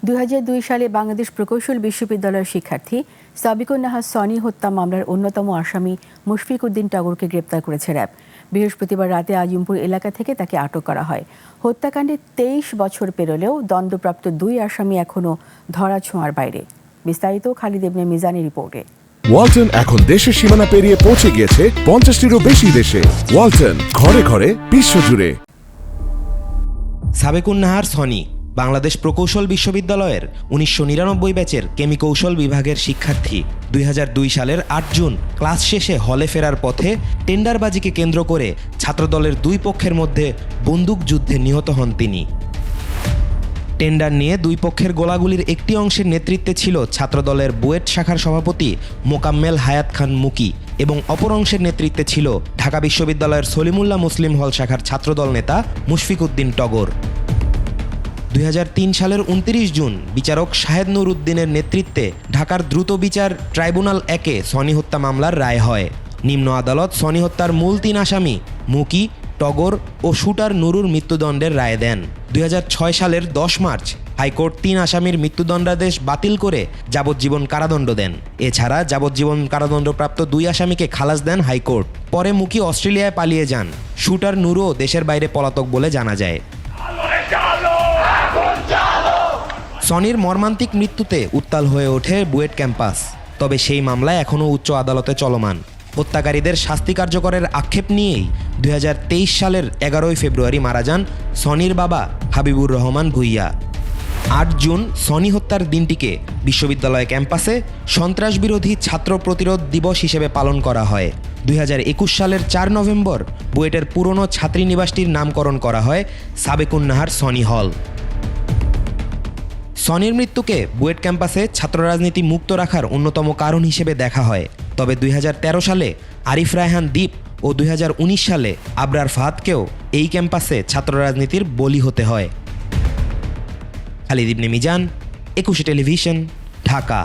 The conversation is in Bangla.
2002 সালে বাংলাদেশ প্রকৌশল বিশ্ববিদ্যালয়ের শিক্ষার্থী সাবিকুন নাহার সনি হত্যা মামলার অন্যতম আসামি মুশফিক উদ্দিন টগরকে গ্রেপ্তার করেছে র্যাব। বৃহস্পতিবার রাতে আজিমপুর এলাকা থেকে তাকে আটক করা হয়। হত্যাকাণ্ডে 23 বছর পেরোলেও দণ্ডপ্রাপ্ত 2 আসামি এখনও ধরাছোঁয়ার বাইরে। বিস্তারিত খালিদ ইবনে মিজানের রিপোর্টে। ওয়ালটন এখন দেশের সীমানা পেরিয়ে পৌঁছে গিয়েছে 50টিরও বেশি দেশে। ওয়ালটন, ঘরে ঘরে বিশ্বজুড়ে। সাবেকুন নাহার সনি বাংলাদেশ প্রকৌশল বিশ্ববিদ্যালয়ের 1999 ব্যাচের কেমিকৌশল বিভাগের শিক্ষার্থী। 2002 সালের 8 জুন ক্লাস শেষে হলে ফেরার পথে টেন্ডারবাজিকে কেন্দ্র করে ছাত্রদলের 2 পক্ষের মধ্যে বন্দুকযুদ্ধে নিহত হন তিনি। টেন্ডার নিয়ে 2 পক্ষের গোলাগুলির একটি অংশের নেতৃত্বে ছিল ছাত্রদলের বুয়েট শাখার সভাপতি মোকাম্মেল হায়াত খান মুকি এবং অপর অংশের নেতৃত্বে ছিল ঢাকা বিশ্ববিদ্যালয়ের সলিমুল্লাহ মুসলিম হল শাখার ছাত্রদল নেতা মুশফিক উদ্দিন টগর। 2003 সালের 29 জুন বিচারক শাহেদ নুর উদ্দিনের নেতৃত্বে ঢাকার দ্রুত বিচার ট্রাইব্যুনাল 1-এ সনি হত্যা মামলার রায় হয়। নিম্ন আদালত সনি হত্যার মূল 3 আসামি মুকি, টগর ও শুটার নুরুর মৃত্যুদণ্ডের রায় দেন। 2006 সালের 10 মার্চ হাইকোর্ট 3 আসামির মৃত্যুদণ্ডাদেশ বাতিল করে যাবজ্জীবন কারাদণ্ড দেন। এছাড়া যাবজ্জীবন কারাদণ্ডপ্রাপ্ত 2 আসামিকে খালাস দেন হাইকোর্ট। পরে মুকি অস্ট্রেলিয়ায় পালিয়ে যান। শুটার নুরও দেশের বাইরে পলাতক বলে জানা যায়। সনির মর্মান্তিক মৃত্যুতে উত্তাল হয়ে ওঠে বুয়েট ক্যাম্পাস। তবে সেই মামলা এখনও উচ্চ আদালতে চলমান। হত্যাকারীদের শাস্তি কার্যকরের আক্ষেপ নিয়েই 2023 সালের 11 ফেব্রুয়ারি মারা যান সনির বাবা হাবিবুর রহমান ভূঁইয়া। 8 জুন সনি হত্যার দিনটিকে বিশ্ববিদ্যালয় ক্যাম্পাসে সন্ত্রাসবিরোধী ছাত্র প্রতিরোধ দিবস হিসেবে পালন করা হয়। 2021 সালের 4 নভেম্বর বুয়েটের পুরনো ছাত্রীনিবাসটির নামকরণ করা হয় সাবেকুন নাহার সনি হল। সনির মৃত্যুকে বুয়েট ক্যাম্পাসে ছাত্র রাজনীতি মুক্ত রাখার অন্যতম কারণ হিসেবে দেখা হয়। তবে 2013 সালে আরিফ রায়হান দ্বীপ ও 2019 সালে আবরার ফাহাদকেও এই ক্যাম্পাসে ছাত্র রাজনীতির বলি হতে হয়। খালিদ ইবনে মিজান, 21 টেলিভিশন, ঢাকা।